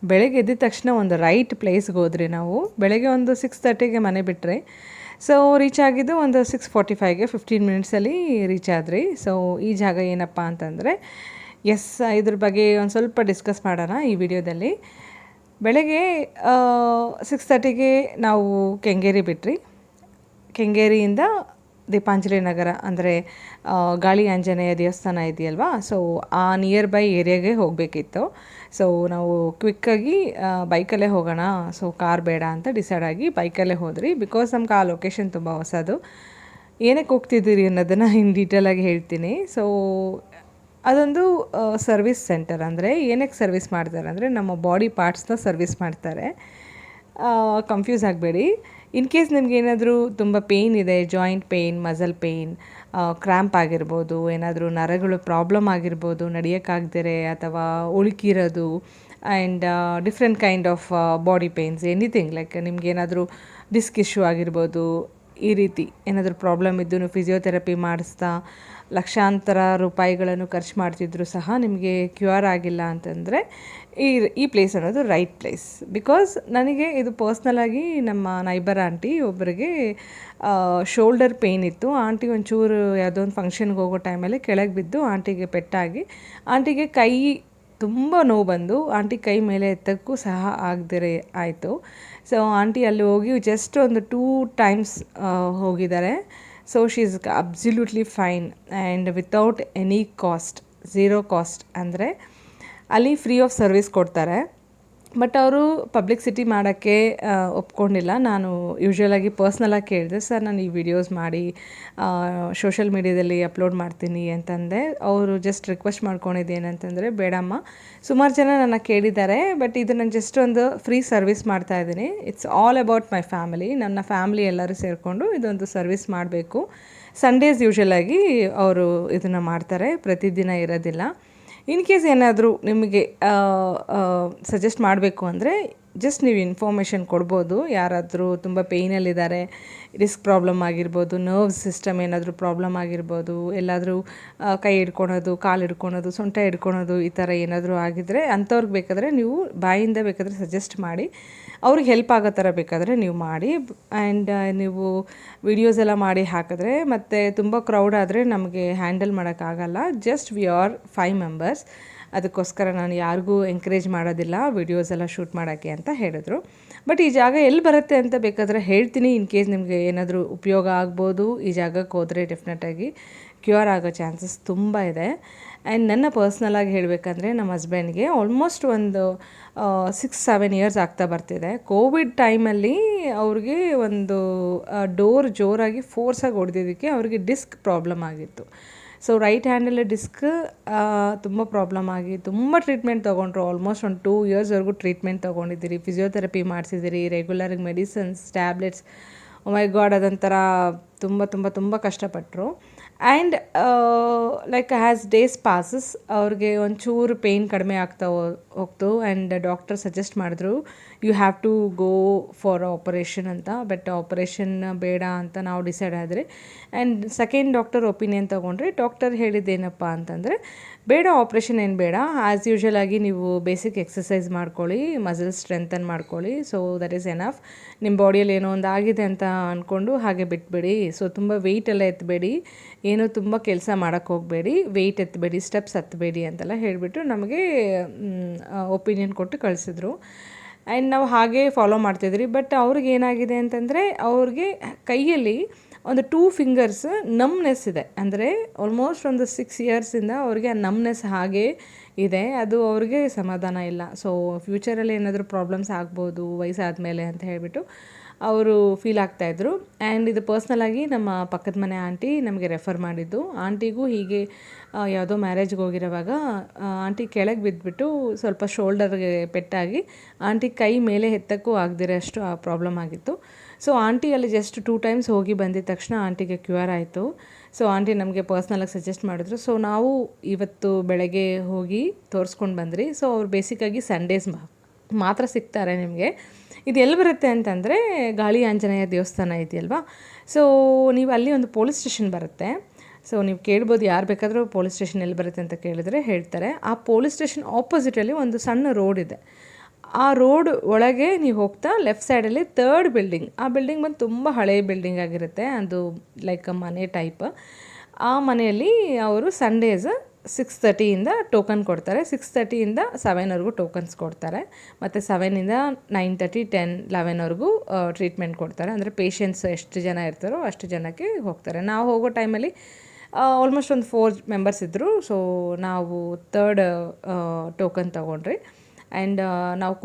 ಬೆಳಗ್ಗೆ ಎದ್ದ ತಕ್ಷಣ ಒಂದು ರೈಟ್ ಪ್ಲೇಸ್ಗೆ ಹೋದ್ರಿ ನಾವು. ಬೆಳಗ್ಗೆ ಒಂದು 6:30ಗೆ ಮನೆ ಬಿಟ್ಟರೆ, ಸೊ ರೀಚ್ ಆಗಿದ್ದು ಒಂದು 6:45ಗೆ 15 ಮಿನಿಟ್ಸಲ್ಲಿ ರೀಚ್ ಆದ್ರಿ. ಸೊ ಈ ಜಾಗ ಏನಪ್ಪ ಅಂತಂದರೆ, ಇದ್ರ ಬಗ್ಗೆ ಒಂದು ಸ್ವಲ್ಪ ಡಿಸ್ಕಸ್ ಮಾಡೋಣ ಈ ವಿಡಿಯೋದಲ್ಲಿ. ಬೆಳಗ್ಗೆ 6:30ಗೆ ನಾವು ಕೆಂಗೇರಿ ಬಿಟ್ರಿ. ಕೆಂಗೇರಿಯಿಂದ ದೀಪಾಂಜಲಿ ನಗರ ಅಂದರೆ ಗಾಳಿ ಆಂಜನೇಯ ದೇವಸ್ಥಾನ ಇದೆಯಲ್ವಾ, ಸೊ ಆ ನಿಯರ್ ಬೈ ಏರಿಯಾಗೆ ಹೋಗಬೇಕಿತ್ತು. ಸೊ ನಾವು ಕ್ವಿಕ್ಕಾಗಿ ಬೈಕಲ್ಲೇ ಹೋಗೋಣ, ಸೊ ಕಾರ್ ಬೇಡ ಅಂತ ಡಿಸೈಡ್ ಆಗಿ ಬೈಕಲ್ಲೇ ಹೋದ್ರಿ. ಬಿಕಾಸ್ ನಮ್ಗೆ ಆ ಲೊಕೇಶನ್ ತುಂಬ ಹೊಸದು. ಏನಕ್ಕೆ ಹೋಗ್ತಿದ್ದೀರಿ ಅನ್ನೋದನ್ನು ಇನ್ ಡೀಟೇಲಾಗಿ ಹೇಳ್ತೀನಿ. ಸೊ ಅದೊಂದು ಸರ್ವಿಸ್ ಸೆಂಟರ್. ಅಂದರೆ ಏನಕ್ಕೆ ಸರ್ವಿಸ್ ಮಾಡ್ತಾರೆ ಅಂದರೆ, ನಮ್ಮ ಬಾಡಿ ಪಾರ್ಟ್ಸ್ನ ಸರ್ವಿಸ್ ಮಾಡ್ತಾರೆ. ಕನ್ಫ್ಯೂಸ್ ಆಗಬೇಡಿ. ಇನ್ ಕೇಸ್ ನಿಮಗೇನಾದರೂ ತುಂಬ ಪೇಯ್ನ್ ಇದೆ, joint pain, muscle pain, cramp ಆಗಿರ್ಬೋದು, ಏನಾದರೂ ನರಗಳು ಪ್ರಾಬ್ಲಮ್ ಆಗಿರ್ಬೋದು, ನಡೆಯೋಕ್ಕಾಗ್ದಿರೆ ಅಥವಾ ಉಳುಕಿರೋದು, and different kind of body pains, anything like ನಿಮಗೇನಾದರೂ ಡಿಸ್ಕ್ ಇಶ್ಯೂ ಆಗಿರ್ಬೋದು, ಈ ರೀತಿ ಏನಾದರೂ ಪ್ರಾಬ್ಲಮ್ ಇದ್ದು ಫಿಸಿಯೋಥೆರಪಿ ಮಾಡಿಸ್ತಾ ಲಕ್ಷಾಂತರ ರೂಪಾಯಿಗಳನ್ನು ಖರ್ಚು ಮಾಡ್ತಿದ್ರು ಸಹ ನಿಮಗೆ ಕ್ಯೂರ್ ಆಗಿಲ್ಲ ಅಂತಂದರೆ ಈ ಪ್ಲೇಸ್ ಅನ್ನೋದು ರೈಟ್ ಪ್ಲೇಸ್. ಬಿಕಾಸ್ ನನಗೆ ಇದು ಪರ್ಸ್ನಲಾಗಿ ನಮ್ಮ ನೈಬರ್ ಆಂಟಿ ಒಬ್ಬರಿಗೆ ಶೋಲ್ಡರ್ ಪೇಯ್ನ್ ಇತ್ತು. ಆಂಟಿ ಒಂಚೂರು ಯಾವುದೋ ಒಂದು ಫಂಕ್ಷನ್ಗೆ ಹೋಗೋ ಟೈಮಲ್ಲಿ ಕೆಳಗೆ ಬಿದ್ದು ಆಂಟಿಗೆ ಪೆಟ್ಟಾಗಿ ಆಂಟಿಗೆ ಕೈ ತುಂಬ ನೋವು ಬಂದು ಆಂಟಿ ಕೈ ಮೇಲೆ ಎತ್ತಕ್ಕೂ ಸಹ ಆಗದಿರೆ ಆಯಿತು. ಸೊ ಆಂಟಿ ಅಲ್ಲಿ ಹೋಗಿ ಜಸ್ಟ್ ಒಂದು 2 ಟೈಮ್ಸ್ ಹೋಗಿದ್ದಾರೆ. So she is absolutely fine and without any cost, zero cost. ಅಂದರೆ ಅಲ್ಲಿ ಫ್ರೀ ಆಫ್ ಸರ್ವಿಸ್ ಕೊಡ್ತಾರೆ. ಬಟ್ ಅವರು ಪಬ್ಲಿಸಿಟಿ ಮಾಡೋಕ್ಕೆ ಒಪ್ಕೊಂಡಿಲ್ಲ. ನಾನು ಯೂಶ್ವಲಾಗಿ ಪರ್ಸ್ನಲಾಗಿ ಕೇಳಿದೆ, ಸರ್ ನಾನು ಈ ವಿಡಿಯೋಸ್ ಮಾಡಿ ಸೋಷಲ್ ಮೀಡ್ಯಾದಲ್ಲಿ ಅಪ್ಲೋಡ್ ಮಾಡ್ತೀನಿ ಅಂತಂದೆ. ಅವರು ಜಸ್ಟ್ ರಿಕ್ವೆಸ್ಟ್ ಮಾಡ್ಕೊಂಡಿದ್ದು ಏನಂತಂದರೆ, ಬೇಡಮ್ಮ, ಸುಮಾರು ಜನ ನನ್ನ ಕೇಳಿದ್ದಾರೆ, ಬಟ್ ಇದು ನಾನು ಜಸ್ಟ್ ಒಂದು ಫ್ರೀ ಸರ್ವಿಸ್ ಮಾಡ್ತಾಯಿದ್ದೀನಿ. It's all about my family. ನನ್ನ ಫ್ಯಾಮಿಲಿ ಎಲ್ಲರೂ ಸೇರಿಕೊಂಡು ಇದೊಂದು ಸರ್ವಿಸ್ ಮಾಡಬೇಕು. ಸಂಡೇಸ್ ಯೂಶ್ವಲಾಗಿ ಅವರು ಇದನ್ನು ಮಾಡ್ತಾರೆ, ಪ್ರತಿದಿನ ಇರೋದಿಲ್ಲ. ಇನ್ ಕೇಸ್ ಏನಾದರೂ ನಿಮಗೆ ಸಜೆಸ್ಟ್ ಮಾಡಬೇಕು ಅಂದರೆ ಜಸ್ಟ್ ನೀವು ಇನ್ಫಾರ್ಮೇಷನ್ ಕೊಡ್ಬೋದು. ಯಾರಾದರೂ ತುಂಬ ಪೇಯ್ನಲ್ಲಿದ್ದಾರೆ, ಡಿಸ್ಕ್ ಪ್ರಾಬ್ಲಮ್ ಆಗಿರ್ಬೋದು, ನರ್ವ್ಸ್ ಸಿಸ್ಟಮ್ ಏನಾದರೂ ಪ್ರಾಬ್ಲಮ್ ಆಗಿರ್ಬೋದು, ಎಲ್ಲಾದರೂ ಕೈ ಹಿಡ್ಕೊಳೋದು, ಕಾಲು ಹಿಡ್ಕೊಳೋದು, ಸೊಂಟ ಹಿಡ್ಕೊಳೋದು, ಈ ಥರ ಏನಾದರೂ ಆಗಿದ್ದರೆ ಅಂಥವ್ರಿಗೆ ಬೇಕಾದರೆ ನೀವು ಬಾಯಿಂದ ಬೇಕಾದರೆ ಸಜೆಸ್ಟ್ ಮಾಡಿ, ಅವ್ರಿಗೆ ಹೆಲ್ಪ್ ಆಗೋ ಥರ ಬೇಕಾದರೆ ನೀವು ಮಾಡಿ. ಆ್ಯಂಡ್ ನೀವು ವಿಡಿಯೋಸ್ ಎಲ್ಲ ಮಾಡಿ ಹಾಕಿದ್ರೆ ಮತ್ತು ತುಂಬ ಕ್ರೌಡ್ ಆದರೆ ನಮಗೆ ಹ್ಯಾಂಡಲ್ ಮಾಡೋಕ್ಕಾಗಲ್ಲ. Just we are 5 members. ಅದಕ್ಕೋಸ್ಕರ ನಾನು ಯಾರಿಗೂ ಎಂಕರೇಜ್ ಮಾಡೋದಿಲ್ಲ ವಿಡಿಯೋಸ್ ಎಲ್ಲ ಶೂಟ್ ಮಾಡೋಕ್ಕೆ ಅಂತ ಹೇಳಿದ್ರು. ಬಟ್ ಈ ಜಾಗ ಎಲ್ಲಿ ಬರುತ್ತೆ ಅಂತ ಬೇಕಾದರೆ ಹೇಳ್ತೀನಿ. ಇನ್ ಕೇಸ್ ನಿಮಗೆ ಏನಾದರೂ ಉಪಯೋಗ ಆಗ್ಬೋದು. ಈ ಜಾಗಕ್ಕೆ ಹೋದರೆ ಡೆಫಿನೆಟಾಗಿ ಕ್ಯೂರ್ ಆಗೋ ಚಾನ್ಸಸ್ ತುಂಬ ಇದೆ. ಆ್ಯಂಡ್ ನನ್ನ ಪರ್ಸ್ನಲಾಗಿ ಹೇಳಬೇಕಂದ್ರೆ, ನಮ್ಮ ಹಸ್ಬೆಂಡ್ಗೆ ಆಲ್ಮೋಸ್ಟ್ ಒಂದು 6-7 ಇಯರ್ಸ್ ಆಗ್ತಾ ಬರ್ತಿದೆ. ಕೋವಿಡ್ ಟೈಮಲ್ಲಿ ಅವ್ರಿಗೆ ಒಂದು ಡೋರ್ ಜೋರಾಗಿ ಫೋರ್ಸಾಗಿ ಹೊಡೆದಿದ್ದಕ್ಕೆ ಅವ್ರಿಗೆ ಡಿಸ್ಕ್ ಪ್ರಾಬ್ಲಮ್ ಆಗಿತ್ತು. ಸೊ ರೈಟ್ ಹ್ಯಾಂಡಲ್ಲಿ ಡಿಸ್ಕ್ ತುಂಬ ಪ್ರಾಬ್ಲಮ್ ಆಗಿ ತುಂಬ ಟ್ರೀಟ್ಮೆಂಟ್ ತೊಗೊಂಡ್ರು. ಆಲ್ಮೋಸ್ಟ್ ಒಂದು 2 ಇಯರ್ಸ್ವರೆಗೂ ಟ್ರೀಟ್ಮೆಂಟ್ ತೊಗೊಂಡಿದ್ದೀರಿ, ಫಿಸಿಯೋಥೆರಪಿ ಮಾಡಿಸಿದ್ದೀರಿ, ರೆಗ್ಯುಲರಾಗಿ ಮೆಡಿಸಿನ್ಸ್, ಟ್ಯಾಬ್ಲೆಟ್ಸ್. ಮೈ ಗಾಡ್, ಅದೊಂಥರ ತುಂಬ ತುಂಬ ತುಂಬ ಕಷ್ಟಪಟ್ಟರು. And like as days passes ಅವ್ರಿಗೆ ಒಂಚೂರು ಪೇಯ್ನ್ ಕಡಿಮೆ ಆಗ್ತಾ ಹೋಗ್ತು. ಆ್ಯಂಡ್ ಡಾಕ್ಟರ್ ಸಜೆಸ್ಟ್ ಮಾಡಿದ್ರು, you have to go for operation ಅಂತ. ಬಟ್ ಆಪರೇಷನ್ ಬೇಡ ಅಂತ ನಾವು ಡಿಸೈಡ್ ಆದರೆ, ಆ್ಯಂಡ್ ಸೆಕೆಂಡ್ ಡಾಕ್ಟರ್ ಒಪಿನಿಯನ್ ತೊಗೊಂಡ್ರೆ ಡಾಕ್ಟರ್ ಹೇಳಿದ್ದೇನಪ್ಪ ಅಂತಂದರೆ, ಬೇಡ ಆಪ್ರೇಷನ್ ಏನು ಬೇಡ, ಆ್ಯಸ್ ಯೂಶ್ವಲ್ ಆಗಿ ನೀವು ಬೇಸಿಕ್ ಎಕ್ಸಸೈಸ್ ಮಾಡ್ಕೊಳ್ಳಿ, ಮಸಲ್ ಸ್ಟ್ರೆಂಥನ್ ಮಾಡ್ಕೊಳ್ಳಿ. So that is enough. ನಿಮ್ಮ ಬಾಡಿಯಲ್ಲಿ ಏನೋ ಒಂದು ಆಗಿದೆ ಅಂತ ಅಂದ್ಕೊಂಡು ಹಾಗೆ ಬಿಟ್ಬಿಡಿ. ಸೊ ತುಂಬ ವೆಯ್ಟ್ ಎಲ್ಲ ಎತ್ತಬೇಡಿ, ಏನೂ ತುಂಬ ಕೆಲಸ ಮಾಡೋಕ್ಕೆ ಹೋಗಬೇಡಿ, ವೆಯ್ಟ್ ಎತ್ತಬೇಡಿ, ಸ್ಟೆಪ್ಸ್ ಹತ್ತಬೇಡಿ ಅಂತೆಲ್ಲ ಹೇಳಿಬಿಟ್ಟು ನಮಗೆ ಒಪಿನಿಯನ್ ಕೊಟ್ಟು ಕಳಿಸಿದ್ರು. ಆ್ಯಂಡ್ ನಾವು ಹಾಗೆ ಫಾಲೋ ಮಾಡ್ತಿದ್ರಿ. ಬಟ್ ಅವ್ರಿಗೆ ಏನಾಗಿದೆ ಅಂತಂದರೆ, ಅವ್ರಿಗೆ ಕೈಯಲ್ಲಿ ಒಂದು 2 ಫಿಂಗರ್ಸ್ ನಮ್ನೆಸ್ ಇದೆ. ಅಂದರೆ ಆಲ್ಮೋಸ್ಟ್ ಒಂದು 6 ಇಯರ್ಸಿಂದ ಅವ್ರಿಗೆ ಆ ನಮ್ನೆಸ್ ಹಾಗೆ ಇದೆ. ಅದು ಅವ್ರಿಗೆ ಸಮಾಧಾನ ಇಲ್ಲ. ಸೊ ಫ್ಯೂಚರಲ್ಲಿ ಏನಾದರೂ ಪ್ರಾಬ್ಲಮ್ಸ್ ಆಗ್ಬೋದು ವಯಸ್ಸಾದ ಮೇಲೆ ಅಂತ ಹೇಳಿಬಿಟ್ಟು ಅವರು ಫೀಲ್ ಆಗ್ತಾಯಿದ್ರು. ಆ್ಯಂಡ್ ಇದು ಪರ್ಸ್ನಲಾಗಿ ನಮ್ಮ ಪಕ್ಕದ ಮನೆ ಆಂಟಿ ನಮಗೆ ರೆಫರ್ ಮಾಡಿದ್ದು. ಆಂಟಿಗೂ ಹೀಗೆ ಯಾವುದೋ ಮ್ಯಾರೇಜ್ಗೆ ಹೋಗಿರೋವಾಗ ಆಂಟಿ ಕೆಳಗೆ ಬಿದ್ದುಬಿಟ್ಟು ಸ್ವಲ್ಪ ಶೋಲ್ಡರ್ಗೆ ಪೆಟ್ಟಾಗಿ ಆಂಟಿ ಕೈ ಮೇಲೆ ಎತ್ತಕ್ಕೂ ಆಗದಿರೋ ಅಷ್ಟು ಆ ಪ್ರಾಬ್ಲಮ್ ಆಗಿತ್ತು. ಸೊ ಆಂಟಿ ಅಲ್ಲಿ ಜಸ್ಟ್ 2 ಟೈಮ್ಸ್ ಹೋಗಿ ಬಂದಿದ್ದ ತಕ್ಷಣ ಆಂಟಿಗೆ ಕ್ಯೂರ್ ಆಯಿತು. ಸೊ ಆಂಟಿ ನಮಗೆ ಪರ್ಸ್ನಲಾಗಿ ಸಜೆಸ್ಟ್ ಮಾಡಿದ್ರು. ಸೊ ನಾವು ಇವತ್ತು ಬೆಳಗ್ಗೆ ಹೋಗಿ ತೋರಿಸ್ಕೊಂಡು ಬಂದ್ರಿ. ಸೊ ಅವ್ರು ಬೇಸಿಕ್ಕಾಗಿ ಸಂಡೇಸ್ ಮಾತ್ರ ಸಿಗ್ತಾರೆ ನಿಮಗೆ. ಇದು ಎಲ್ಲಿ ಬರುತ್ತೆ ಅಂತಂದರೆ, ಗಾಳಿ ಆಂಜನೇಯ ದೇವಸ್ಥಾನ ಇದೆಯಲ್ವಾ, ಸೊ ನೀವು ಅಲ್ಲಿ ಒಂದು ಪೊಲೀಸ್ ಸ್ಟೇಷನ್ ಬರುತ್ತೆ. ಸೊ ನೀವು ಕೇಳ್ಬೋದು, ಯಾರು ಬೇಕಾದರೂ ಪೊಲೀಸ್ ಸ್ಟೇಷನ್ ಎಲ್ಲಿ ಬರುತ್ತೆ ಅಂತ ಕೇಳಿದರೆ ಹೇಳ್ತಾರೆ. ಆ ಪೊಲೀಸ್ ಸ್ಟೇಷನ್ ಆಪೋಸಿಟಲ್ಲಿ ಒಂದು ಸಣ್ಣ ರೋಡ್ ಇದೆ. ಆ ರೋಡ್ ಒಳಗೆ ನೀವು ಹೋಗ್ತಾ ಲೆಫ್ಟ್ ಸೈಡಲ್ಲಿ 3rd ಬಿಲ್ಡಿಂಗ್, ಆ ಬಿಲ್ಡಿಂಗ್ ಬಂದು ತುಂಬ ಹಳೆಯ ಬಿಲ್ಡಿಂಗ್ ಆಗಿರುತ್ತೆ, ಅದು ಲೈಕ್ ಮನೆ ಟೈಪ್. ಆ ಮನೆಯಲ್ಲಿ ಅವರು ಸಂಡೇಸ್ 6:30ಇಂದ ಟೋಕನ್ ಕೊಡ್ತಾರೆ, 6:30ಇಂದ 7ವರೆಗೂ ಟೋಕನ್ಸ್ ಕೊಡ್ತಾರೆ, ಮತ್ತು 7ಇಂದ 9:30, 10, 11ವರೆಗೂ ಟ್ರೀಟ್ಮೆಂಟ್ ಕೊಡ್ತಾರೆ. ಅಂದರೆ ಪೇಷಂಟ್ಸ್ ಎಷ್ಟು ಜನ ಇರ್ತಾರೋ ಅಷ್ಟು ಜನಕ್ಕೆ ಹೋಗ್ತಾರೆ. ನಾವು ಹೋಗೋ ಟೈಮಲ್ಲಿ ಆಲ್ಮೋಸ್ಟ್ ಒಂದು 4 ಮೆಂಬರ್ಸ್ ಇದ್ದರು. ಸೊ ನಾವು 3rd ಟೋಕನ್ ತೊಗೊಂಡ್ರಿ. ಆ್ಯಂಡ್ ನಾವು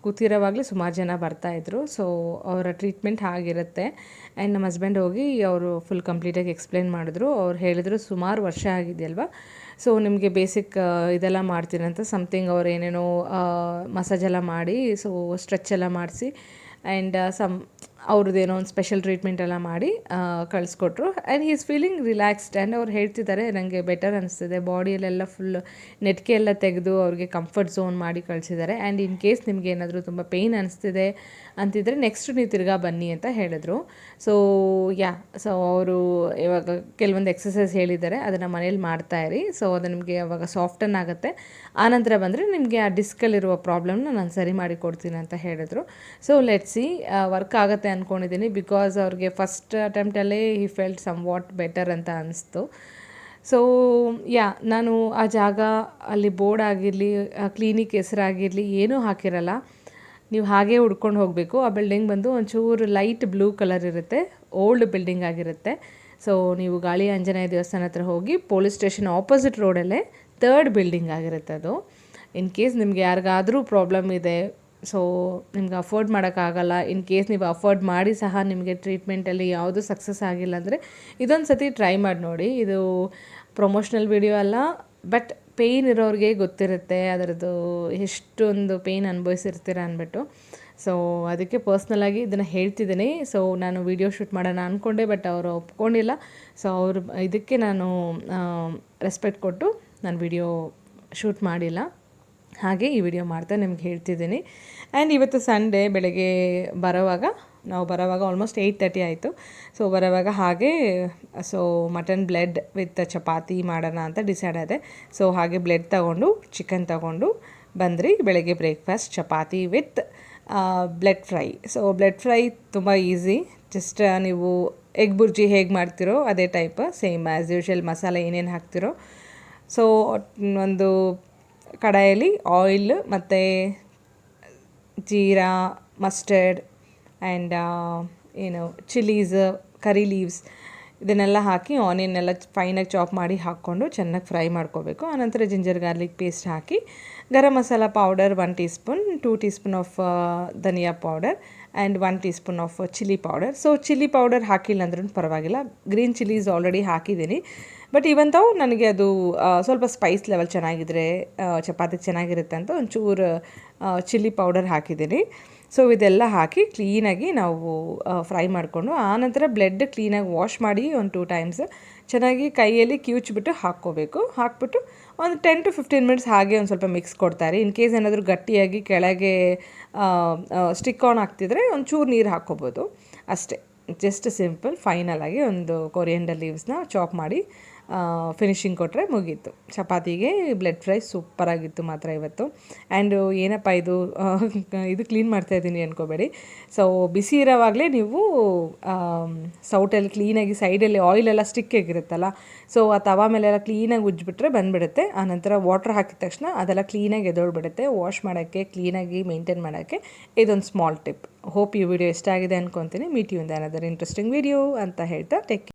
ಕೂತಿರೋವಾಗಲೇ ಸುಮಾರು ಜನ ಬರ್ತಾಯಿದ್ರು. ಸೊ ಅವರ ಟ್ರೀಟ್ಮೆಂಟ್ ಆಗಿರುತ್ತೆ. ಆ್ಯಂಡ್ ನಮ್ಮ ಹಸ್ಬೆಂಡ್ ಹೋಗಿ ಅವರು ಫುಲ್ ಕಂಪ್ಲೀಟಾಗಿ ಎಕ್ಸ್ಪ್ಲೇನ್ ಮಾಡಿದ್ರು. ಅವ್ರು ಹೇಳಿದ್ರು ಸುಮಾರು ವರ್ಷ ಆಗಿದೆಯಲ್ವ, ಸೊ ನಿಮಗೆ ಬೇಸಿಕ್ ಇದೆಲ್ಲ ಮಾಡ್ತೀರಂತ ಸಮಥಿಂಗ್. ಅವ್ರು ಏನೇನೋ ಮಸಾಜೆಲ್ಲ ಮಾಡಿ, ಸೊ ಸ್ಟ್ರೆಚ್ ಎಲ್ಲ ಮಾಡಿಸಿ, ಆ್ಯಂಡ್ ಅವ್ರದ್ದೇನೋ ಒಂದು ಸ್ಪೆಷಲ್ ಟ್ರೀಟ್ಮೆಂಟ್ ಎಲ್ಲ ಮಾಡಿ ಕಳಿಸ್ಕೊಟ್ರು. And he is feeling relaxed. And ಅವ್ರು ಹೇಳ್ತಿದ್ದಾರೆ ನನಗೆ ಬೆಟರ್ ಅನಿಸ್ತಿದೆ, ಬಾಡಿಯಲ್ಲೆಲ್ಲ ಫುಲ್ ನೆಟ್ಗೆ ಎಲ್ಲ ತೆಗೆದು ಅವ್ರಿಗೆ ಕಂಫರ್ಟ್ ಝೋನ್ ಮಾಡಿ ಕಳಿಸಿದ್ದಾರೆ. ಆ್ಯಂಡ್ ಇನ್ ಕೇಸ್ ನಿಮಗೆ ಏನಾದರೂ ತುಂಬ ಪೇಯ್ನ್ ಅನಿಸ್ತಿದೆ ಅಂತಿದ್ರೆ ನೆಕ್ಸ್ಟ್ ನೀವು ತಿರ್ಗಾ ಬನ್ನಿ ಅಂತ ಹೇಳಿದ್ರು. ಸೊ ಸೊ ಅವರು ಇವಾಗ ಕೆಲವೊಂದು ಎಕ್ಸಸೈಸ್ ಹೇಳಿದ್ದಾರೆ, ಅದನ್ನು ಮನೇಲಿ ಮಾಡ್ತಾಯಿರಿ. ಸೊ ಅದು ನಿಮಗೆ ಅವಾಗ ಸಾಫ್ಟನ್ ಆಗುತ್ತೆ. ಆನಂತರ ಬಂದರೆ ನಿಮಗೆ ಆ ಡಿಸ್ಕಲ್ಲಿರುವ ಪ್ರಾಬ್ಲಮ್ನ ನಾನು ಸರಿ ಮಾಡಿ ಕೊಡ್ತೀನಿ ಅಂತ ಹೇಳಿದ್ರು. ಸೊ ಲೆಟ್ಸಿ ವರ್ಕ್ ಆಗುತ್ತೆ ಅಂದ್ಕೊಂಡಿದ್ದೀನಿ, ಬಿಕಾಸ್ ಅವ್ರಿಗೆ ಫಸ್ಟ್ ಅಟೆಂಪ್ಟಲ್ಲೇ he felt somewhat better ಅಂತ ಅನಿಸ್ತು. ಸೊ ನಾನು ಆ ಜಾಗ ಅಲ್ಲಿ ಬೋರ್ಡ್ ಆಗಿರಲಿ, ಕ್ಲಿನಿಕ್ ಹೆಸರಾಗಿರಲಿ ಏನೂ ಹಾಕಿರಲ್ಲ, ನೀವು ಹಾಗೇ ಹುಡ್ಕೊಂಡು ಹೋಗಬೇಕು. ಆ ಬಿಲ್ಡಿಂಗ್ ಬಂದು ಒಂಚೂರು ಲೈಟ್ ಬ್ಲೂ ಕಲರ್ ಇರುತ್ತೆ, ಓಲ್ಡ್ ಬಿಲ್ಡಿಂಗ್ ಆಗಿರುತ್ತೆ. ಸೊ ನೀವು ಗಾಳಿ ಆಂಜನೇಯ ದೇವಸ್ಥಾನ ಹತ್ರ ಹೋಗಿ ಪೊಲೀಸ್ ಸ್ಟೇಷನ್ ಆಪೋಸಿಟ್ ರೋಡಲ್ಲೇ 3rd ಬಿಲ್ಡಿಂಗ್ ಆಗಿರುತ್ತೆ ಅದು. ಇನ್ ಕೇಸ್ ನಿಮ್ಗೆ ಯಾರಿಗಾದರೂ ಪ್ರಾಬ್ಲಮ್ ಇದೆ, ಸೊ ನಿಮ್ಗೆ ಅಫೋರ್ಡ್ ಮಾಡೋಕ್ಕಾಗಲ್ಲ, ಇನ್ ಕೇಸ್ ನೀವು ಅಫೋರ್ಡ್ ಮಾಡಿ ಸಹ ನಿಮಗೆ ಟ್ರೀಟ್ಮೆಂಟಲ್ಲಿ ಯಾವುದೂ ಸಕ್ಸಸ್ ಆಗಿಲ್ಲ ಅಂದರೆ ಇದೊಂದು ಸತಿ ಟ್ರೈ ಮಾಡಿ ನೋಡಿ. ಇದು ಪ್ರಮೋಷ್ನಲ್ ವಿಡಿಯೋ ಅಲ್ಲ, ಬಟ್ ಪೇಯ್ನ್ ಇರೋರಿಗೆ ಗೊತ್ತಿರುತ್ತೆ ಅದರದ್ದು ಎಷ್ಟೊಂದು ಪೇಯ್ನ್ ಅನುಭವಿಸಿರ್ತೀರ ಅಂದ್ಬಿಟ್ಟು. ಸೊ ಅದಕ್ಕೆ ಪರ್ಸ್ನಲಾಗಿ ಇದನ್ನು ಹೇಳ್ತಿದ್ದೀನಿ. ಸೊ ನಾನು ವಿಡಿಯೋ ಶೂಟ್ ಮಾಡೋಣ ಅಂದ್ಕೊಂಡೆ, ಬಟ್ ಅವರು ಒಪ್ಕೊಂಡಿಲ್ಲ. ಸೊ ಇದಕ್ಕೆ ನಾನು ರೆಸ್ಪೆಕ್ಟ್ ಕೊಟ್ಟು ನಾನು ವಿಡಿಯೋ ಶೂಟ್ ಮಾಡಿಲ್ಲ, ಹಾಗೆ ಈ ವಿಡಿಯೋ ಮಾಡ್ತಾ ನಿಮ್ಗೆ ಹೇಳ್ತಿದ್ದೀನಿ. ಆ್ಯಂಡ್ ಇವತ್ತು ಸಂಡೇ ಬೆಳಗ್ಗೆ ನಾವು ಬರೋವಾಗ ಆಲ್ಮೋಸ್ಟ್ 8:30 ಆಯಿತು. ಸೊ ಬರೋವಾಗ ಹಾಗೆ so mutton blood with chapati ಮಾಡೋಣ ಅಂತ ಡಿಸೈಡ್ ಆದೆ. ಸೊ ಹಾಗೆ ಬ್ಲೆಡ್ ತೊಗೊಂಡು ಚಿಕನ್ ತೊಗೊಂಡು ಬಂದ್ರಿ. ಬೆಳಗ್ಗೆ breakfast chapati with blood fry. So blood fry ತುಂಬ ಈಸಿ, ಜಸ್ಟ್ ನೀವು ಎಗ್ ಬುರ್ಜಿ ಹೇಗೆ ಮಾಡ್ತಿರೋ ಅದೇ ಟೈಪ್, ಸೇಮ್ ಆ್ಯಸ್ ಯೂಶ್ವಲ್ ಮಸಾಲೆ ಏನೇನು ಹಾಕ್ತಿರೋ. ಸೊ ಒಂದು ಕಡಾಯಲ್ಲಿ ಆಯಿಲ್ ಮತ್ತು jeera, mustard and chillies, curry leaves ಇದನ್ನೆಲ್ಲ ಹಾಕಿ ಆನಿಯನ್ ಎಲ್ಲ ಫೈನಾಗಿ ಚಾಪ್ ಮಾಡಿ ಹಾಕ್ಕೊಂಡು ಚೆನ್ನಾಗಿ ಫ್ರೈ ಮಾಡ್ಕೋಬೇಕು. ಆನಂತರ ginger garlic paste hockey garam masala powder 1 tea spoon, 2 tea spoon of dhaniya powder and 1 tea spoon of chilli powder. So chilli powder ಹಾಕಿಲ್ಲ ಅಂದ್ರೂ ಪರವಾಗಿಲ್ಲ, ಗ್ರೀನ್ ಚಿಲ್ಲೀಸ್ ಆಲ್ರೆಡಿ ಹಾಕಿದ್ದೀನಿ. ಬಟ್ ಇವಂತವು ನನಗೆ ಅದು ಸ್ವಲ್ಪ ಸ್ಪೈಸ್ ಲೆವೆಲ್ ಚೆನ್ನಾಗಿದ್ರೆ ಚಪಾತಿಗೆ ಚೆನ್ನಾಗಿರುತ್ತೆ ಅಂತ ಒಂಚೂರು ಚಿಲ್ಲಿ ಪೌಡರ್ ಹಾಕಿದ್ದೀನಿ. ಸೊ ಇದೆಲ್ಲ ಹಾಕಿ ಕ್ಲೀನಾಗಿ ನಾವು ಫ್ರೈ ಮಾಡಿಕೊಂಡು ಆನಂತರ ಬ್ಲೆಡ್ ಕ್ಲೀನಾಗಿ ವಾಶ್ ಮಾಡಿ ಒಂದು 2 ಟೈಮ್ಸ್ ಚೆನ್ನಾಗಿ ಕೈಯಲ್ಲಿ ಕಿವುಚ್ಬಿಟ್ಟು ಹಾಕ್ಕೋಬೇಕು. ಹಾಕ್ಬಿಟ್ಟು ಒಂದು 10 to 15 ಮಿನಿಟ್ಸ್ ಹಾಗೆ ಒಂದು ಸ್ವಲ್ಪ ಮಿಕ್ಸ್ ಕೊಡ್ತಾರೆ. ಇನ್ ಕೇಸ್ ಏನಾದರೂ ಗಟ್ಟಿಯಾಗಿ ಕೆಳಗೆ ಸ್ಟಿಕ್ ಆನ್ ಆಗ್ತಿದ್ರೆ ಒಂಚೂರು ನೀರು ಹಾಕ್ಕೋಬೋದು ಅಷ್ಟೇ. ಜಸ್ಟ್ ಸಿಂಪಲ್ ಫೈನಲಾಗಿ ಒಂದು ಕೊರಿಯಂಡರ್ ಲೀವ್ಸ್ನ ಚಾಪ್ ಮಾಡಿ ಫಿನಿಶಿಂಗ್ ಕೊಟ್ಟರೆ ಮುಗೀತು. ಚಪಾತಿಗೆ ಬ್ಲೆಡ್ ಫ್ರೈ ಸೂಪರಾಗಿತ್ತು ಮಾತ್ರ ಇವತ್ತು. ಆ್ಯಂಡು ಏನಪ್ಪ ಇದು ಕ್ಲೀನ್ ಮಾಡ್ತಾಯಿದ್ದೀನಿ ಅಂದ್ಕೋಬೇಡಿ. ಸೊ ಬಿಸಿ ಇರೋವಾಗಲೇ ನೀವು ಸೌಟಲ್ಲಿ ಕ್ಲೀನಾಗಿ ಸೈಡಲ್ಲಿ ಆಯಿಲೆಲ್ಲ ಸ್ಟಿಕ್ ಆಗಿರುತ್ತಲ್ಲ, ಸೊ ಆ ತವಾ ಮೇಲೆಲ್ಲ ಕ್ಲೀನಾಗಿ ಉಜ್ಜಿಬಿಟ್ರೆ ಬಂದುಬಿಡುತ್ತೆ. ಆನಂತರ ವಾಟ್ರ್ ಹಾಕಿದ ತಕ್ಷಣ ಅದೆಲ್ಲ ಕ್ಲೀನಾಗಿ ಎದೊಳ್ಬಿಡುತ್ತೆ. ವಾಶ್ ಮಾಡೋಕ್ಕೆ, ಕ್ಲೀನಾಗಿ ಮೇಂಟೈನ್ ಮಾಡೋಕ್ಕೆ ಇದೊಂದು ಸ್ಮಾಲ್ ಟಿಪ್. ಹೋಪ್ ಈ ವಿಡಿಯೋ ಇಷ್ಟ ಆಗಿದೆ ಅಂದ್ಕೊತೀನಿ. Meet you in another interesting video ಅಂತ ಹೇಳ್ತಾ ಟೇಕ್